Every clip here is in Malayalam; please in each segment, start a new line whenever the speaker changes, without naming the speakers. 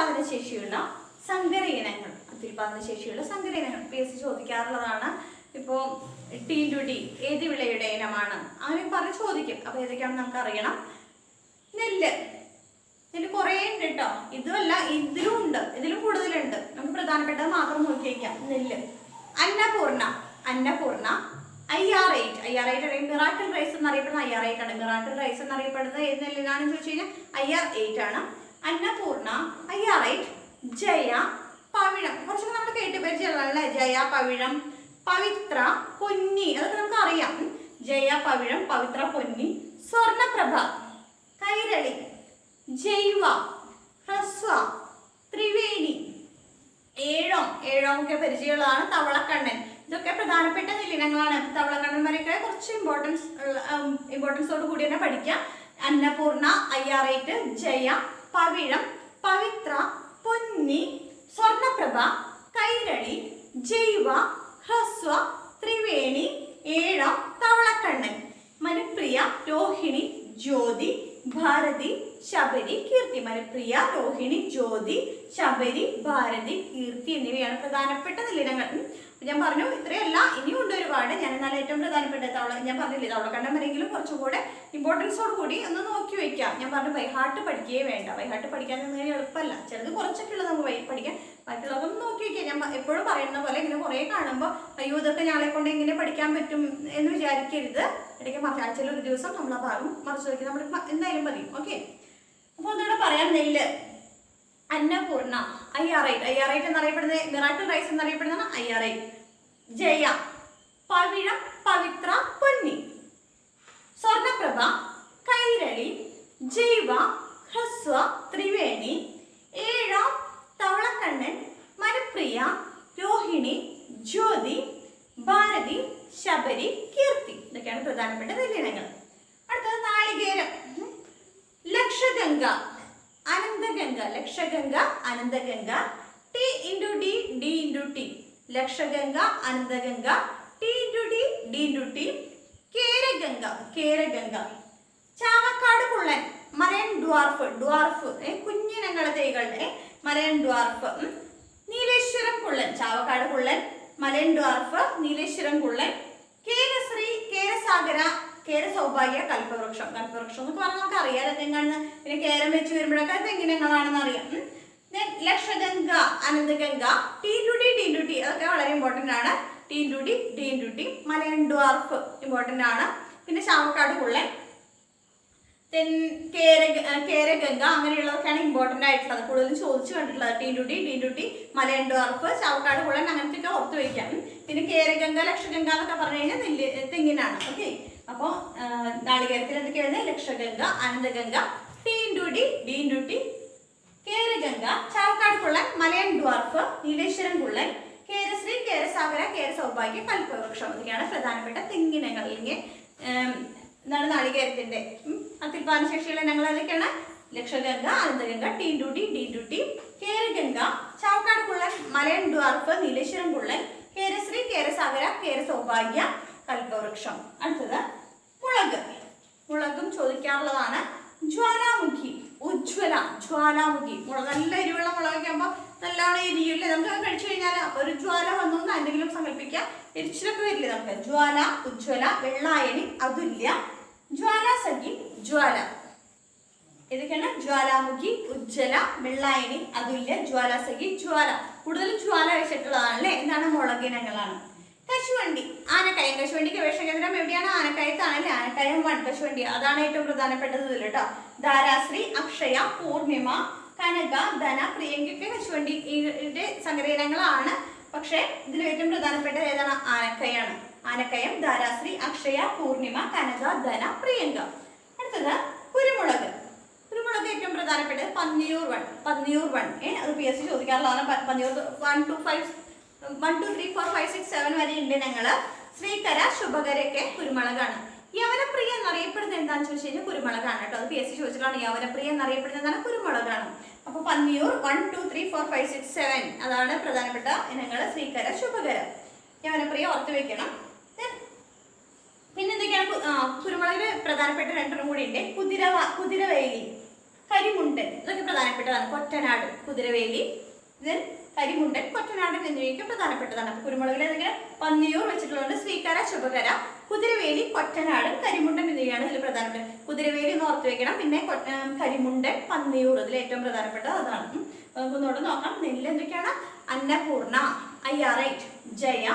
അത്യുൽപാദന ശേഷിയുള്ള സങ്കര ഇനങ്ങൾ. PS ചോദിക്കാറുള്ളതാണ്. ഇപ്പോൾ T/D ഏത് വിളയുടെ ഇനമാണ് അങ്ങനെ പറഞ്ഞ് ചോദിക്കും. അപ്പോൾ ഏതൊക്കെയാണെന്ന് നമുക്ക് അറിയണം. നെല്ല് കുറേ ഉണ്ട് കേട്ടോ. ഇതുമല്ല, ഇതിലും ഉണ്ട്, ഇതിലും കൂടുതലുണ്ട്. നമുക്ക് പ്രധാനപ്പെട്ടത് മാത്രം നോക്കി വയ്ക്കാം. നെല്ല്. അന്നപൂർണ IR8 അല്ലെങ്കിൽ മിറാക്കിൾ റൈസ് എന്നറിയപ്പെടുന്ന IR8 ആണ്. മിറാക്കിൾ റൈസ് എന്നറിയപ്പെടുന്നത് ഏത് നെല്ലിനാണെന്ന് ചോദിച്ചു കഴിഞ്ഞാൽ IR8 ആണ്. അന്നപൂർണ, IR8, ജയ, പവിഴം. കുറച്ചൊക്കെ നമ്മൾ കേട്ട് പരിചയമുള്ള ജയ, പവിഴം, പവിത്ര, പൊന്നി, അതൊക്കെ നമുക്ക് അറിയാം. ജയ, പവിഴം, പവിത്ര, പൊന്നി. സ്വർണപ്രഭ, കൈരളി, ജൈവ, ഹ്രസ്വ, ത്രിവേണി. ഏഴോമൊക്കെ പരിചയമുള്ളതാണ്. തവളക്കണ്ണൻ. ഇതൊക്കെ പ്രധാനപ്പെട്ട നെല്ലിനങ്ങളാണ്. തവളക്കണ്ണന്മാരൊക്കെ കുറച്ച് ഇമ്പോർട്ടൻസോട് കൂടി തന്നെ പഠിക്കാം. അന്നപൂർണ, IR8, ജയ, പവിഴം, പവിത്ര, പൊന്നി, സ്വർണപ്രഭ, കൈരളി, ജൈവ, ഹ്രസ്വ, ത്രിവേണി, ഏഴം, തവളക്കണ്ണൻ. മനുപ്രിയ, രോഹിണി, ജ്യോതി, ഭാരതി, ശബരി, കീർത്തി. മനുപ്രിയ, രോഹിണി, ജ്യോതി, ശബരി, ഭാരതി, കീർത്തി എന്നിവയാണ് പ്രധാനപ്പെട്ട നെല്ലിനങ്ങൾ. ഞാൻ പറഞ്ഞു ഇത്രയല്ല, ഇനിയും ഉണ്ട് ഒരുപാട്. ഞാൻ എന്നാൽ ഏറ്റവും പ്രധാനപ്പെട്ട ഞാൻ പറഞ്ഞില്ലേ തവളക്കണ്ണൻ വരെങ്കിലും കുറച്ചും കൂടെ ഇമ്പോർട്ടൻസോട് കൂടി ഒന്ന് നോക്കി വെക്കാം. ഞാൻ പറഞ്ഞു ബൈഹാർട്ട് പഠിക്കുകയേ വേണ്ട. ബൈഹാർട്ട് പഠിക്കാൻ നിന്ന് എളുപ്പമല്ല. ചിലത് കുറച്ചൊക്കെ ഉള്ളത് നമുക്ക് പഠിക്കാം. ബാക്കിയുള്ളതൊന്നും നോക്കി വയ്ക്കാം. ഞാൻ എപ്പോഴും പറയുന്ന പോലെ ഇങ്ങനെ കുറേ കാണുമ്പോൾ അയ്യോ ഇതൊക്കെ ഞങ്ങളെ കൊണ്ട് എങ്ങനെ പഠിക്കാൻ പറ്റും എന്ന് വിചാരിക്കരുത്. ഇടയ്ക്ക് ആഴ്ചയിൽ ഒരു ദിവസം നമ്മൾ ആ ഭാഗം മറിച്ച് വയ്ക്കുക. നമ്മൾ എന്തായാലും മതി. ഓക്കെ. അപ്പോൾ ഒന്നുകൂടെ പറയാം. നെല്ല്. അന്നപൂർണ, IR8 എന്നറിയപ്പെടുന്നത് മിറാക്കിൾ റൈസ് എന്നറിയപ്പെടുന്നതാണ് IR8. ജയ, പവിഴം, പവിത്ര, പൊന്നി. സ്വർണപ്രഭ, കൈരളി, ജൈവ, ഹ്രസ്വ, ത്രിവേണി. ഏഴാം, തവളക്കണ്ണൻ, മനുപ്രിയ, രോഹിണി, ജ്യോതി, ഭാരതി, ശബരി, കീർത്തി. ഇതൊക്കെയാണ് പ്രധാനപ്പെട്ട നെല്ലിനങ്ങൾ. അടുത്തത് നാളികേരം. ലക്ഷഗംഗ, അനന്തഗംഗ. T/D, ലക്ഷഗംഗ, അനന്തഗംഗ. T/D. കേരഗംഗ. ചാവക്കാട് കുള്ളൻ, മലയൻ ഡ്വാർഫ്, കുഞ്ഞിനങ്ങളെ തൈകളുടെ മലയൻ ഡ്വാർഫ്. നീലേശ്വരം കുള്ളൻ, ചാവക്കാട് കുള്ളൻ, മലയൻ ഡ്വാർഫ്, നീലേശ്വരം കുള്ളൻ. കേരശ്രീ, കേരസാഗര, കേരസൗഭാഗ്യ, കൽപ്പവൃക്ഷം. കൽപ്പവൃക്ഷം എന്ന് പറഞ്ഞാൽ നമുക്ക് അറിയാം തെങ്ങാണെന്ന്. പിന്നെ കേരം വെച്ച് വരുമ്പോഴൊക്കെ തെങ്ങിനങ്ങളാണെന്ന് അറിയാം. ലക്ഷഗംഗ, അനന്തഗംഗ. T/D, അതൊക്കെ വളരെ ഇമ്പോർട്ടൻ്റ് ആണ്. T/D, മലയൻ ഡ്വാർഫ് ഇമ്പോർട്ടൻ്റ് ആണ്. പിന്നെ ചാവക്കാട് കുള്ളൻ, കേരഗംഗ, അങ്ങനെയുള്ളതൊക്കെയാണ് ഇമ്പോർട്ടൻ്റ് ആയിട്ടുള്ളത്. കൂടുതലും ചോദിച്ചു കണ്ടിട്ടുള്ളത് T/D, മലയൻ ഡ്വാർഫ്, ചാവക്കാട് കുള്ളൻ, അങ്ങനത്തെയൊക്കെ ഓർത്ത് വയ്ക്കാം. പിന്നെ കേരഗംഗ, ലക്ഷഗംഗ എന്നൊക്കെ പറഞ്ഞു കഴിഞ്ഞാൽ തെങ്ങിനാണ്. ഓക്കെ. അപ്പോൾ നാളികേരത്തിൽ എന്തൊക്കെ വരുന്നത്? ലക്ഷഗംഗ, അനന്തഗംഗ, T/D, കേരഗംഗ, ചാവക്കാട് കുള്ളൻ, മലയൻ ഡ്വാർഫ്, നീലേശ്വരം കുള്ളൻ, കേരശ്രീ, കേരസാഗര, കേരസൗഭാഗ്യ, കൽപ്പവൃക്ഷം. ഇതൊക്കെയാണ് പ്രധാനപ്പെട്ട തെങ്ങിനങ്ങൾ. അല്ലെങ്കിൽ എന്താണ് നാളികേരത്തിന്റെ അത്യുൽപാദന ശേഷിയുള്ള ഇനങ്ങൾ ഏതൊക്കെയാണ്? ലക്ഷഗംഗ, അനന്തഗംഗ, T/D, കേരഗംഗ, ചാവക്കാട് കുള്ളൻ, മലയൻ ഡ്വാർഫ്, നീലേശ്വരം കുള്ളൻ, കേരശ്രീ, കേരസാഗര, കേരസൗഭാഗ്യ, കൽപ്പവൃക്ഷം. അടുത്തത് മുളകും ചോദിക്കാറുള്ളതാണ്. ജ്വാലാമുഖി, ഉജ്ജ്വല, ജ്വാലാമുഖി. നല്ല എരിവുള്ള മുളകൊക്കെ ആകുമ്പോൾ നല്ലോണം എരിയില്ലേ? നമുക്ക് കഴിച്ചു കഴിഞ്ഞാൽ ഒരു ജ്വാല വന്നു എന്തെങ്കിലും സങ്കല്പിക്കാം. എരിച്ചിലൊക്കെ വരില്ലേ നമുക്ക്? ജ്വാല, ഉജ്ജ്വല, വെള്ളായണി, അതുല്യ, ജ്വാലാസഖി, ജ്വാല. ഇതൊക്കെയാണ് ജ്വാലാമുഖി, ഉജ്ജ്വല, വെള്ളായണി, അതുല്യ, ജ്വാലാസഖി, ജ്വാല. കൂടുതലും ജ്വാല വെച്ചിട്ടുള്ളതാണല്ലേ. എന്താണ്? മുളകിനങ്ങളാണ്. കശുവണ്ടി, ആനക്കയം. കശുവണ്ടി ഗവേഷണ കേന്ദ്രം എവിടെയാണ്? ആനക്കയത്താണല്ലേ. ആനക്കയം 1 കശുവണ്ടി. അതാണ് ഏറ്റവും പ്രധാനപ്പെട്ടത് ഇതിൽ കേട്ടോ. ധാരാശ്രീ, അക്ഷയ, പൂർണിമ, കനക, ധന, പ്രിയങ്കൊക്കെ കശുവണ്ടിയുടെ സങ്കരയിനങ്ങളാണ്. പക്ഷെ ഇതിൽ ഏറ്റവും പ്രധാനപ്പെട്ടത് ഏതാണ്? ആനക്കയാണ്. ആനക്കയം, ധാരാശ്രീ, അക്ഷയ, പൂർണിമ, കനക, ധന, പ്രിയങ്ക. അടുത്തത് കുരുമുളക്. കുരുമുളക് ഏറ്റവും പ്രധാനപ്പെട്ടത് പന്നിയൂർ 1. അത് PS ചോദിക്കാറുള്ളതാണ്. പന്നിയൂർ 1, 2, 3, 4, 5, 6, 7 വരെ ഉണ്ട് ഞങ്ങള്. ശ്രീകര, ശുഭകരൊക്കെ കുരുമുളകാണ്. യവനപ്രിയ എന്നറിയപ്പെടുന്നത് എന്താണെന്ന് ചോദിച്ചു കഴിഞ്ഞാൽ കുരുമുളകാണ് കേട്ടോ. അത് PS ചോദിച്ചിട്ടാണ്. യവനപ്രിയ എന്നറിയപ്പെടുന്നത് എന്താണ്? കുരുമുളകാണ്. അപ്പോൾ പന്നിയൂർ 1, 2, 3, 4, 5, 6, 7 അതാണ് പ്രധാനപ്പെട്ട ഇനങ്ങൾ. ശ്രീകര, ശുഭകര, യവനപ്രിയ ഓർത്ത് വെക്കണം. പിന്നെ എന്തൊക്കെയാണ്? കുരുമുളകിന് പ്രധാനപ്പെട്ട 2 കൂടി ഉണ്ട്. കുതിരവേലി, കരിമുണ്ടൻ. ഇതൊക്കെ പ്രധാനപ്പെട്ടതാണ്. കൊറ്റനാട്, കുതിരവേലി, ദെൻ കരിമുണ്ടൻ, കൊറ്റനാടൻ എന്നിവയൊക്കെ പ്രധാനപ്പെട്ടതാണ്. അപ്പൊ കുരുമുളകിൽ ഏതെങ്കിലും പന്നിയൂർ വെച്ചിട്ടുള്ളത് സ്വീകര, ശുഭകര, കുതിരവേലി, കൊറ്റനാട്, കരിമുണ്ടൻ എന്നിവയാണ് ഇതിൽ പ്രധാനപ്പെട്ടത്. കുതിരവേലി എന്ന് ഓർത്ത് വെക്കണം. പിന്നെ കരിമുണ്ടൻ, പന്നിയൂർ ഇതിൽ ഏറ്റവും പ്രധാനപ്പെട്ടത് അതാണ്. നമുക്കൊന്നുകൂടെ നോക്കാം. നെല്ല് എന്തൊക്കെയാണ്? അന്നപൂർണ, അയ്യാറൈറ്റ്, ജയ,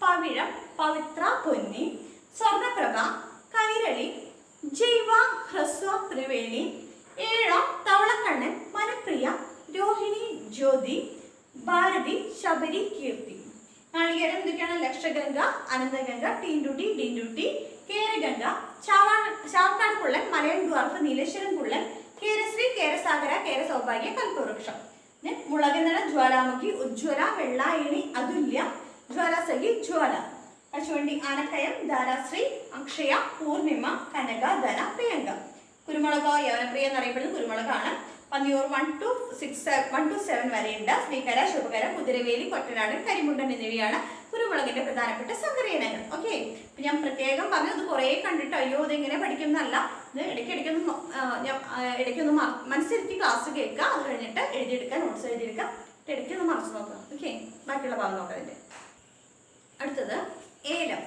പവിഴം, പവിത്ര, പൊന്നി, സ്വർണപ്രഭ, കൈരളി, ജൈവ, ഹ്രസ്വ, ത്രിവേണി, ഏഴം, തവളക്കണ്ണൻ, മനപ്രിയ, രോഹിണി, ജ്യോതി, ഭാരതി, ശബരി, കീർത്തി. നാളികേരം എന്തൊക്കെയാണ്? ലക്ഷഗംഗ, അനന്തഗംഗ, ടീൻഡുട്ടി, ഡീൻഡുട്ടി, കേരഗംഗ, ചാവക്കാട് കുള്ളൻ, മലയൻ ഡ്വാർഫ്, നീലേശ്വരം കുള്ളൻ, കേരശ്രീ, കേരസാഗര, കേരസൗഭാഗ്യ, കൽപ്പവൃക്ഷം. മുളകെന്നട, ജ്വാലാമുഖി, ഉജ്ജ്വല, വെള്ളായണി, അതുല്യ, ജ്വാലാസഖി, ജ്വാല. കശുവണ്ടി, ആനക്കയം, ധാരാശ്രീ, അക്ഷയ, പൂർണിമ, കനക, ധന, പ്രിയങ്ക. കുരുമുളക് യവനപ്രിയ എന്നറിയപ്പെടുന്നത് കുരുമുളകാണ്. പന്നിയൂർ 1 to 7 വരെയുണ്ട്. സ്വീകര, ശുഭകര, കുതിരവേലി, കൊറ്റനാട്, കരിമുണ്ടൻ എന്നിവയാണ് കുരുമുളകിന്റെ പ്രധാനപ്പെട്ട സങ്കരയിനങ്ങൾ. ഓക്കെ, ഇപ്പൊ ഞാൻ പ്രത്യേകം പറഞ്ഞു, ഇത് കുറെ കണ്ടിട്ട് അയ്യോ ഇതെങ്ങനെ പഠിക്കുന്നതല്ല, ഇത് ഇടയ്ക്കൊന്ന് മനസ്സിരുത്തി ക്ലാസ് കേൾക്കുക. അത് കഴിഞ്ഞിട്ട് എഴുതിയെടുക്കുക, നോട്ട്സ് എഴുതിയെടുക്കുക, ഇടയ്ക്കൊന്ന് മറച്ചു നോക്കുക. ഓക്കെ, ബാക്കിയുള്ള ഭാഗം നോക്കാം. അതിന്റെ അടുത്തത് ഏലം.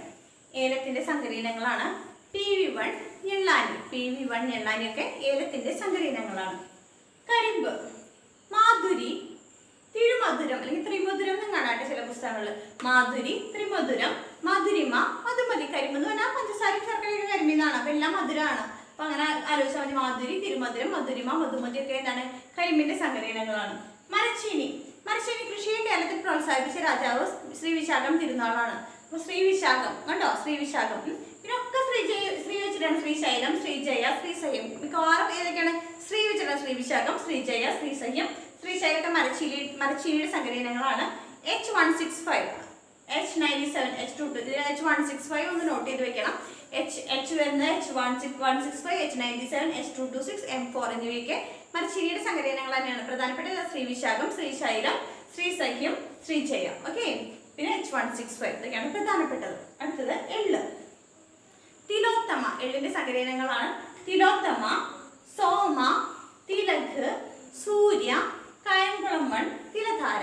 ഏലത്തിന്റെ സങ്കരയിനങ്ങളാണ് PV1, ഞെള്ളാനി. PV1, ഞെള്ളാനി ഒക്കെ ഏലത്തിന്റെ സങ്കരയിനങ്ങളാണ്. കരിമ്പ്, മാധുരി, തിരുമധുരം അല്ലെങ്കിൽ ത്രിമധുരം എന്നും കാണാട്ടെ ചില പുസ്തകങ്ങളിൽ. മാധുരി, ത്രിമധുരം, മധുരിമ, മധുമതി. കരിമ്പ് എന്ന് പറഞ്ഞാൽ പഞ്ചസാരയും ശർക്കരയുടെ കരിമ്പീന്നാണ്. അപ്പൊ എല്ലാം മധുരമാണ്. അപ്പൊ അങ്ങനെ ആലോചിച്ചാൽ മതി. മാധുരി, തിരുമധുരം, മധുരിമ, മധുമതി ഒക്കെ എന്താണ്? കരിമ്പിന്റെ സങ്കരയിനങ്ങളാണ്. മരച്ചീനി. മരച്ചീനി കൃഷിയെ കേരളത്തിൽ പ്രോത്സാഹിപ്പിച്ച രാജാവ് ശ്രീവിശാഖം തിരുനാളാണ്. അപ്പൊ ശ്രീവിശാഖം കണ്ടോ? ശ്രീവിശാഖം. പിന്നെ ഒക്കെ ശ്രീ വെച്ചിട്ടാണ്. ശ്രീശൈലം, ശ്രീജയ, ശ്രീസഹ്യം. മിക്കവാറും ഏതൊക്കെയാണ്? ശ്രീ വെച്ചിട്ടാണ്. ശ്രീവിശാഖം, Sreejaya, ശ്രീസഹ്യം. ശ്രീശൈലൊക്കെ മരച്ചീനിയുടെ സങ്കരയിനങ്ങളാണ്. H165, H97, H22, H165 ഒന്ന് നോട്ട് ചെയ്ത് വെക്കണം. H വരുന്നത് H165, H97, H226, M4 എന്നിവയൊക്കെ മരച്ചീനിയുടെ സങ്കരയിനങ്ങൾ തന്നെയാണ്. പ്രധാനപ്പെട്ട ശ്രീവിശാഖം, ശ്രീശൈലം, ശ്രീസഹ്യം, ശ്രീജയ. ഓക്കെ, പിന്നെ H165 ഇതൊക്കെയാണ് പ്രധാനപ്പെട്ടത്. അടുത്തത് എള്ള്. തിലോത്തമ. എള്ളിന്റെ സങ്കരയിനങ്ങളാണ് തിലോത്തമ, സോമ, തിലക്, സൂര്യ, കായംകുളമൺ, തിലധാര.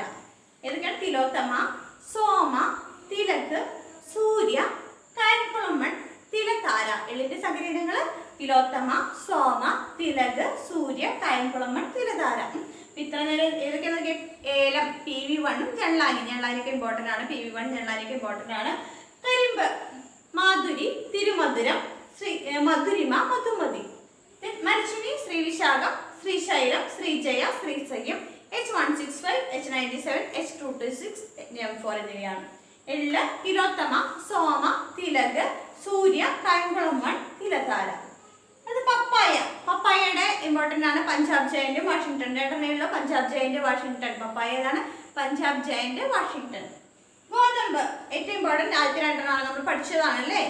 ഏതൊക്കെയാണ്? തിലോത്തമ, സോമ, തിലക്, സൂര്യ, കായംകുളമൺ, തിലധാര. എള്ളിന്റെ സങ്കരയിനങ്ങൾ തിലോത്തമ, സോമ, തിലക്, സൂര്യ, കായംകുളമൺ, തിലധാര. ഇത്ര നേരം ഏതൊക്കെയാണെന്നൊക്കെ? ഏലം, PV1, ഞെള്ളാനി. ഞെള്ളാനിയൊക്കെ ഇമ്പോർട്ടൻ്റ് ആണ്. PV1, ഞെള്ളാനിയൊക്കെ ഇമ്പോർട്ടൻ്റ് ആണ്. കരിമ്പ്, Madhuri, തിരുമധുരം, Madhurima, Madhumathi. മരച്ചിനി, ശ്രീവിശാഖം, Srisailam, Sreejaya, ശ്രീസഹ്യം, H165, H97, H226, M4 എന്നിവയാണ്. എള്ള്, തിലോത്തമ, സോമ, തിലക്, സൂര്യ, കായംകുളമൺ, തിലധാര. അത് പപ്പായ. പപ്പായയുടെ ഇമ്പോർട്ടൻ്റ് ആണ്. Punjab giant, Washington. രണ്ടെണ്ണയുള്ള പഞ്ചാബ് ജയന്റ്, വാഷിംഗ്ടൺ. പപ്പായ ഏതാണ്? Punjab giant, Washington. ഗോതമ്പ് ഏറ്റവും ഇമ്പോർട്ടൻ്റ്. ആദ്യത്തെ രണ്ടെണ്ണമാണ് നമ്മൾ പഠിച്ചതാണല്ലേ.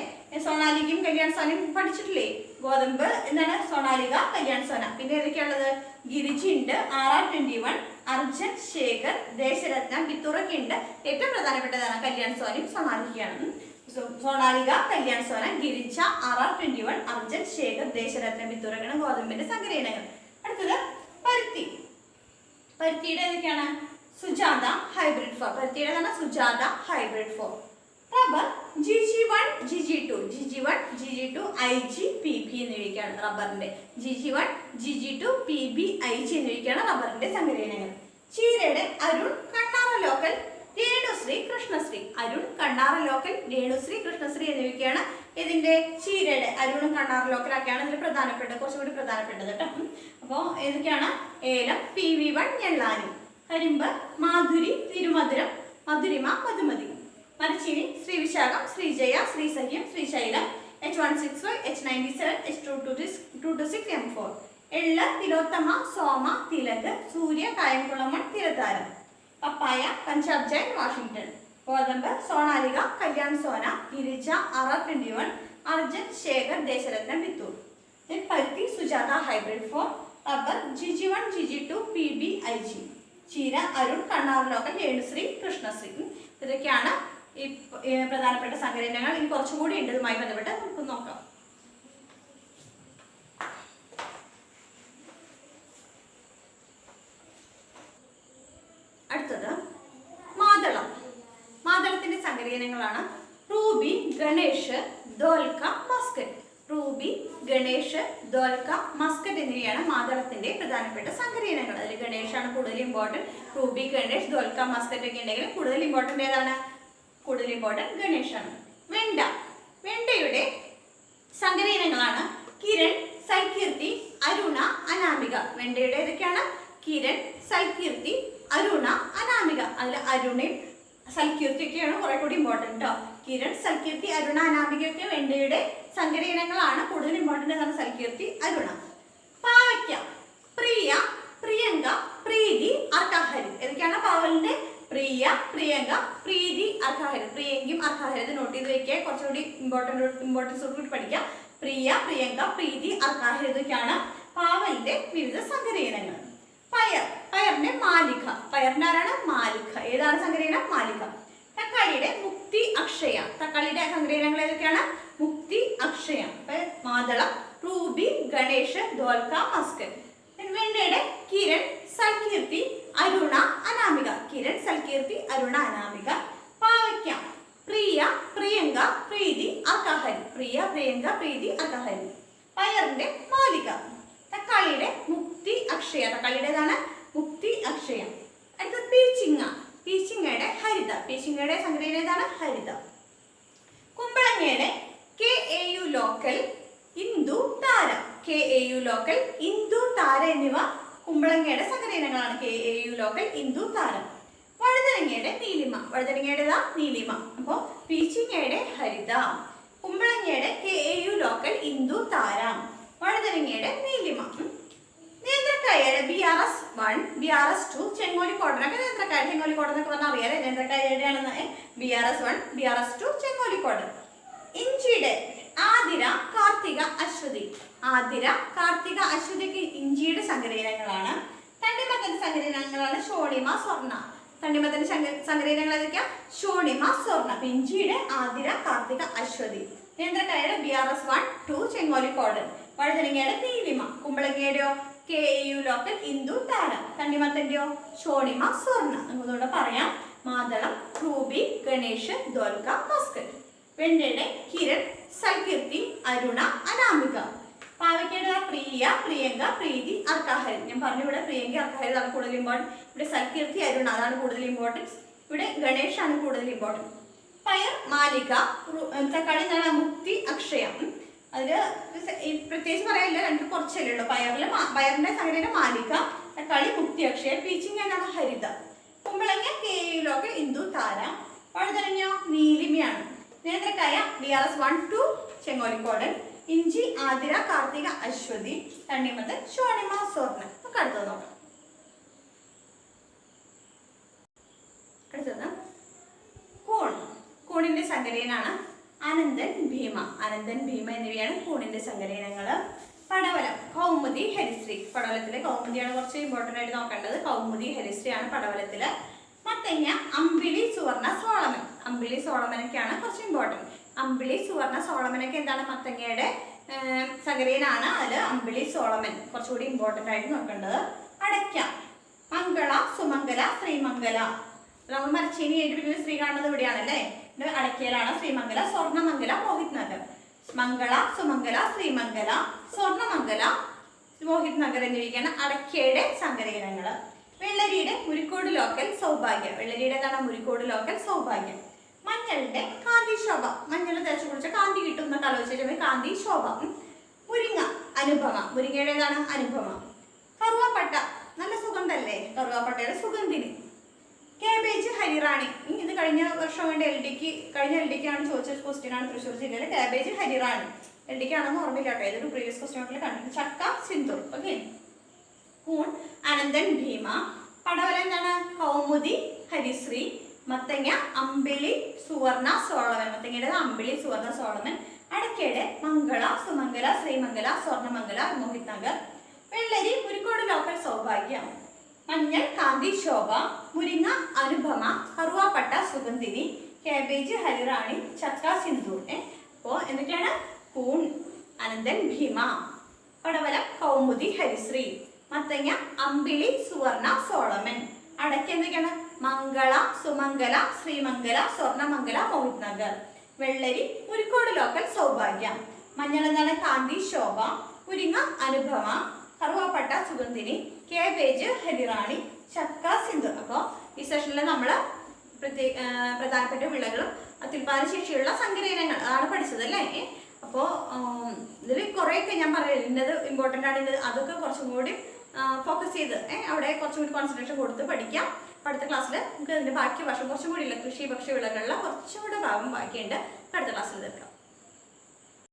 സോണാലികയും കല്യാൺ സോനയും പഠിച്ചിട്ടില്ലേ? ഗോതമ്പ് എന്താണ്? സോണാലിക, കല്യാൺ സോന. പിന്നെ ഏതൊക്കെയുള്ളത്? ഗിരിജി ഉണ്ട്, RR21, അർജൻ, ശേഖർ, ദേശരത്ന, ബിത്തുറൊക്കെ ഉണ്ട്. ഏറ്റവും പ്രധാനപ്പെട്ടതാണ് കല്യാൺ സോനയും സോണാലികയാണ്. സോണാലിക, കല്യാൺ സോന, ഗിരിജ, RR21, അർജൻ, ശേഖർ, ദേശരത്ന, ബിത്തുറൊക്കെയാണ് ഗോതമ്പിന്റെ സങ്കരയിനങ്ങൾ. അടുത്തത് പരുത്തി. പരുത്തിയുടെ ഏതൊക്കെയാണ്? സുജാത, ഹൈബ്രിഡ് 4. പരുത്തിയുടെ Sujatha, hybrid 4. Rubber, GG1, GG2, GG1, GG2, IG, PB എന്നിവയ്ക്കാണ് റബ്ബറിന്റെ. GG1, GG2, PB, IG എന്നിവയ്ക്കാണ് റബ്ബറിന്റെ സങ്കരയിനങ്ങൾ. ചീരയുടെ അരുൺ, കണ്ണാറ ലോക്കൽ, രേണുശ്രീ, കൃഷ്ണശ്രീ. അരുൺ, കണ്ണാറ ലോക്കൽ, രേണുശ്രീ, കൃഷ്ണശ്രീ എന്നിവയ്ക്കാണ് ഇതിന്റെ ചീരയുടെ. അരുണും കണ്ണാറ ലോക്കലൊക്കെയാണ് ഇതിൽ പ്രധാനപ്പെട്ടത്, കുറച്ചുകൂടി പ്രധാനപ്പെട്ടത് കേട്ടോ. അപ്പോൾ ഏതൊക്കെയാണ്? ഏലം, PV1, ഞെള്ളാനി. കരിമ്പ്, മാധുരി, തിരുമധുരം, മധുരിമ, മധുമതി. മരച്ചീനി, ശ്രീവിശാഖം, Sreejaya, ശ്രീസഹ്യം, Srisailam, H165, H97, H226, M4. എള്ള്, തിലോത്തമ, സോമ, തിലക്, സൂര്യ, കായംകുളമൺ, തിലധാര. പപ്പായ, പഞ്ചാബ് ജയന്റ്, വാഷിംഗ്ടൺ. ഗോതമ്പ്, സോണാലിക, കല്യാൺ സോന, ഗിരിജ, RR21, അർജൻ, ശേഖർ, ദേശരത്ന, ബിത്തൂർ. പരുത്തി, Sujatha, hybrid 4. Rubber, GG1, GG2, PB, IG. ചീര, അരുൺ, കണ്ണാർ ലോക്കൽ, രേണുശ്രീ, കൃഷ്ണശ്രീ. ഇതൊക്കെയാണ് ഈ പ്രധാനപ്പെട്ട സങ്കരയിനങ്ങൾ. ഇനി കുറച്ചുകൂടി ഉണ്ട് ഇതുമായി ബന്ധപ്പെട്ട്, നമുക്ക് നോക്കാം. സങ്കര ഇനങ്ങളാണ് Ruby, Ganesh, Dholka, Muscat. Ruby, Ganesh, Dholka, Muscat എന്നിവയാണ് മാതളത്തിന്റെ പ്രധാനപ്പെട്ട സങ്കര ഇനങ്ങൾ. അതിൽ ഗണേഷാണ് കൂടുതൽ important. Ruby, Ganesh, Dholka, Muscat ഒക്കെ ഉണ്ടെങ്കിൽ കൂടുതൽ ഇമ്പോർട്ടൻ്റ് ഏതാണ്? കൂടുതൽ ഇമ്പോർട്ടൻറ്റ് ഗണേഷാണ്. വെണ്ട, വെണ്ടയുടെ സങ്കര ഇനങ്ങളാണ് കിരൺ, സൽകീർത്തി, അരുണ, അനാമിക. വെണ്ടയുടെ ഏതൊക്കെയാണ്? കിരൺ, സൽകീർത്തി, അരുണ, അനാമിക. അതിൽ അരുണയും സൽകീർത്തി ഒക്കെയാണ് കുറെ കൂടി ഇമ്പോർട്ടൻറ്റ് കേട്ടോ. കിരൺ, സൽകീർത്തി, അരുണ, അനാമിക ഒക്കെ വെണ്ടയുടെ സങ്കര ഇനങ്ങളാണ്. കൂടുതൽ ഇമ്പോർട്ടൻ്റ് ആണ് സൽകീർത്തി, അരുണ. പാവയ്ക്ക, പ്രിയ, പ്രിയങ്ക, പ്രീതി, അർക്കാഹരി. ഏതൊക്കെയാണ് പാവലിന്റെ? പ്രിയ, പ്രിയങ്ക, പ്രീതി, അർക്കാഹരി. പ്രിയങ്കയും അർക്കാഹരി നോട്ട് ചെയ്ത് വെക്കുക. കുറച്ചുകൂടി ഇമ്പോർട്ടൻസ് കൂടി പഠിക്കാം. പ്രിയ, പ്രിയങ്ക, പ്രീതി, അർക്കാഹരി ഇതൊക്കെയാണ് പാവലിന്റെ വിവിധ സങ്കര ഇനങ്ങൾ. പയർ, പയറിന്റെ മാലിക. പയറിന്റെ ആരാണ്? മാലിക. ഏതാണ് സങ്കര ഇനം? മാലിക. തക്കാളിയുടെ മുക്തി, അക്ഷയ. തക്കാളിയുടെ സങ്കര ഇനങ്ങൾ ഏതൊക്കെയാണ്? മുക്തി, അക്ഷയ. മാതളം, റൂബി, ഗണേഷ്, ധോൽക്ക, മസ്കറ്റ്. വെണ്ടയുടെ കിരൺ, സൽകീർത്തി, അരുണ, അനാമിക. കിരൺ, സൽകീർത്തി, അരുണ, അനാമിക. പാവയ്ക്ക, പ്രിയ, പ്രിയങ്ക, പ്രീതി, അർക്കാഹരി. പ്രിയ, പ്രിയങ്ക, പ്രീതി, അർക്കാഹരി. പയറിന്റെ മാലിക. തക്കാളിയുടെ മുക്തി, അക്ഷയ. തക്കാളിയുടേതാണ് മുക്തി, അക്ഷയ. അടുത്ത പീച്ചിങ്ങ. പീച്ചിങ്ങയുടെ ഹരിത. പീച്ചിങ്ങയുടെ സങ്കര ഇനം ഏതാണ്? ഹരിത. കുമ്പളങ്ങയുടെ KAU ലോക്കൽ, ഇന്ദു, താര. KAU ലോക്കൽ, ഇന്ദു, താര എന്നിവ കുമ്പളങ്ങയുടെ സങ്കര ഇനങ്ങളാണ്. KAU ലോക്കൽ, ഇന്ദു, താര. വഴുതനങ്ങയുടെ നീലിമ. വഴുതനങ്ങയുടേതാ? നീലിമ. അപ്പോൾ പീച്ചിങ്ങയുടെ ഹരിത, കുമ്പളങ്ങയുടെ KAU ലോക്കൽ, ഇന്ദു, താര, വഴുതനങ്ങയുടെ നീലിമ. നേന്ത്രക്കായയുടെ BRS1, BRS2, ചെങ്ങോലി കോട്ടനൊക്കെ നേന്ത്രക്കായ. ചെങ്ങോലി കോട്ടൻ എന്നൊക്കെ പറഞ്ഞാൽ അറിയാലേ നേന്ത്രക്കായയുടെയാണെന്ന്. BRS1, BRS2, ചെങ്ങോലി cotton. ഇഞ്ചിയുടെ ആതിര, കാർത്തിക, അശ്വതി. ആതിര, കാർത്തിക, അശ്വതിക്ക് ഇഞ്ചിയുടെ സങ്കര ഇനങ്ങളാണ്. തണ്ണിമത്തന്റെ സങ്കര ഇനങ്ങളാണ് ഷോണിമ, സ്വർണ്ണ. തണ്ണിമത്തന്റെ സങ്കര ഇനങ്ങൾ ഏതൊക്കെയാ? ഷോണിമ, സ്വർണ്ണ. ഇഞ്ചിയുടെ ആതിര, കാർത്തിക, അശ്വതി. നേന്ത്രക്കായയുടെ BRS1, 2, ചെങ്ങോലി കോട്ടൻ. വഴുതനങ്ങയുടെ നീലിമ. കുമ്പളങ്ങയുടെയോ KAU ലോക്കൽ, ഇന്ദു, താര. തണ്ണിമത്തന്റെയോ ഷോണിമ, സ്വർണ്ണ. നമുക്കതുകൊണ്ട് പറയാം. മാതളം, റൂബി, ഗണേഷ്, ധോൽക്ക, മസ്കറ്റ്. വെണ്ടയുടെ കിരൺ, സൽകീർത്തി, അരുണ, അനാമിക. പാവയ്ക്കയുടെ പ്രിയ, പ്രിയങ്ക, പ്രീതി, അർക്കാഹരി. ഞാൻ പറഞ്ഞു ഇവിടെ പ്രിയങ്ക, അർക്കാഹരി അതാണ് കൂടുതൽ ഇമ്പോർട്ടൻറ്റ്. ഇവിടെ സൽകീർത്തി, അരുണ അതാണ് കൂടുതൽ ഇമ്പോർട്ടൻസ്. ഇവിടെ ഗണേഷ് ആണ് കൂടുതൽ ഇമ്പോർട്ടൻറ്റ്. പയർ, മാലിക. തക്കാളി എന്താണ്? മുക്തി, അക്ഷയ. അതിൽ പ്രത്യേകിച്ച് പറയാനില്ല, രണ്ട് കുറച്ചല്ലേ ഉള്ളൂ. പയറിന്റെ സങ്കര മാലിക, തക്കാളി, മുക്തി, അക്ഷയ. പീച്ചിങ് എന്നാണ്? ഹരിത. കുമ്പളങ്ങ KAU ലോക്കൽ, ഇന്ദു, താര. വഴുതനങ്ങ നീലിമയാണ്. നേന്ത്രക്കായ BRS1, 2, ചെങ്ങോലിക്കോടൻ. ഇഞ്ചി, ആതിര, കാർത്തിക, അശ്വതി. തണ്ണിമത്തൻ ഷോണിമ, സ്വർണ്ണ. നമുക്ക് അടുത്തത് നോക്കാം. അടുത്തത് കൂൺ. കൂണിന്റെ സങ്കരയിനാണ് അനന്തൻ, ഭീമ. അനന്തൻ, ഭീമ എന്നിവയാണ് കൂണിന്റെ സങ്കരയിനങ്ങൾ. പടവലം, കൗമുദി, ഹരിശ്രീ. പടവലത്തിലെ കൗമുദിയാണ് കുറച്ച് ഇമ്പോർട്ടൻ്റ് ആയിട്ട് നോക്കേണ്ടത്. കൗമുദി, ഹരിശ്രീയാണ് പടവലത്തില്. മത്തങ്ങ, അമ്പിളി, സുവർണ, സോളമൻ. അമ്പിളി, സോളമനൊക്കെയാണ് കുറച്ച് ഇമ്പോർട്ടൻറ്റ്. അമ്പിളി, സുവർണ, സോളമനൊക്കെ എന്താണ്? മത്തങ്ങയുടെ സങ്കരയിനാണ്. അതിൽ അമ്പിളി, സോളമൻ കുറച്ചുകൂടി ഇമ്പോർട്ടൻ്റ് ആയിട്ട് നോക്കേണ്ടത്. അടയ്ക്ക, മംഗള, സുമംഗല, ശ്രീമംഗല. നമ്മൾ മരച്ചീനി എഴുതി ശ്രീ കാണുന്നത് ഇവിടെയാണല്ലേ. ഇത് അടയ്ക്കയിലാണ്. ശ്രീമംഗല, സ്വർണ്ണമംഗല, മോഹിത് നഗർ. മംഗള, സുമംഗല, ശ്രീമംഗല, സ്വർണ്ണമംഗല, മോഹിത് നഗർ എന്നിവയ്ക്കാണ് അടയ്ക്കയുടെ സങ്കരയിനങ്ങൾ. വെള്ളരിയുടെ മുരിക്കോട് ലോക്കൽ, സൗഭാഗ്യം. വെള്ളരിയുടെ എന്താണ്? മുരിക്കോട് ലോക്കൽ, സൗഭാഗ്യം. മഞ്ഞളുടെ കാന്തി ശോഭ. മഞ്ഞൾ തേച്ച് കുടിച്ച കാന്തി കിട്ടുന്ന കലോത്സവം കാന്തി ശോഭ. മുരിങ്ങ, അനുപമ. മുരിങ്ങയുടെ ഏതാണ്? അനുപമ. കറുവാപ്പട്ട, നല്ല സുഗന്ധല്ലേ? കറുവാപ്പട്ടയുടെ സുഗന്ധിനി. കാബേജ്, ഹരിറാണി. ഇത് കഴിഞ്ഞ വർഷം വേണ്ട കഴിഞ്ഞ LDക്ക് ആണ് ചോദിച്ച ക്വസ്റ്റ്യൻ ആണ്. തൃശ്ശൂർ ജില്ലയിലെ കാബേജ്, ഹരിറാണി. LDക്ക് ആണെന്ന് ഓർമ്മയില്ല കേട്ടോ. ഏതൊരു പ്രീവിയസ് ക്വസ്റ്റ്യൻ പേപ്പറിൽ കണ്ടിട്ടുണ്ട്. ചക്ക, സിന്ദൂർ. ഓക്കെ. കൂൺ, അനന്തൻ, ഭീമ. പടവലം എന്താണ്? കൗമുദി, ഹരിശ്രീ. മത്തങ്ങ, അമ്പിളി, സുവർണ, സോളമൻ. മത്തങ്ങയുടെ അമ്പിളി, സുവർണ, സോളമൻ. അടയ്ക്കയുടെ മംഗള, സുമംഗല, ശ്രീമംഗല, സ്വർണ്ണമംഗല, മോഹിത് നഗർ. വെള്ളരി, മുരിക്കോട് ലോക്കൽ, സൗഭാഗ്യം. മഞ്ഞൾ, കാന്തി ശോഭ. മുരിങ്ങ, അനുപമ. കറുവാപ്പട്ട, സുഗന്ധിനി. കാബേജ്, ഹരിറാണി. ചക്ക, സിന്ദൂർ. അപ്പോൾ എന്തൊക്കെയാണ്? കൂൺ, അനന്തൻ, ഭീമ. പടവലം, കൗമുദി, ഹരിശ്രീ. മത്തങ്ങ, അമ്പിളി, സുവർണ, സോളമൻ. അടയ്ക്ക എന്തൊക്കെയാണ്? മംഗള, സുമംഗല, ശ്രീമംഗല, സ്വർണ്ണമംഗല, മോഹിത് നഗർ. വെള്ളരി മുരിക്കോട് ലോക്കൽ സൗഭാഗ്യം. മഞ്ഞൾ എന്താണ്? കാന്തി, ശോഭ. മുരിങ്ങ അനുപമ. കറുവാപ്പട്ട സുഗന്ധിനി. കേബേജ് ഹരിറാണി. ചക്ക സിന്ധു. അപ്പോൾ ഈ സെഷനിൽ നമ്മൾ പ്രധാനപ്പെട്ട വിളകളും അത്യുൽപാദന ശേഷിയുള്ള സങ്കര ഇനങ്ങൾ അതാണ് പഠിച്ചത് അല്ലേ. അപ്പോൾ ഇതിൽ കുറേയൊക്കെ ഞാൻ പറയുന്നത് ഇന്നത് ഇമ്പോർട്ടൻ്റ് ആണ്, ഇത് അതൊക്കെ കുറച്ചും കൂടി ഫോക്കസ് ചെയ്ത് അവിടെ കുറച്ചും കൂടി കോൺസെൻട്രേഷൻ കൊടുത്ത് പഠിക്കാം. അടുത്ത ക്ലാസ്സിൽ നമുക്ക് ഇതിൻ്റെ ബാക്കി വർഷം കുറച്ചും കൂടി ഇല്ല, കൃഷി ഭക്ഷ്യ വിളകളിലെ കുറച്ചും കൂടെ ഭാഗം ബാക്കിയുണ്ട്. അടുത്ത ക്ലാസ്സിൽ തീർക്കാം.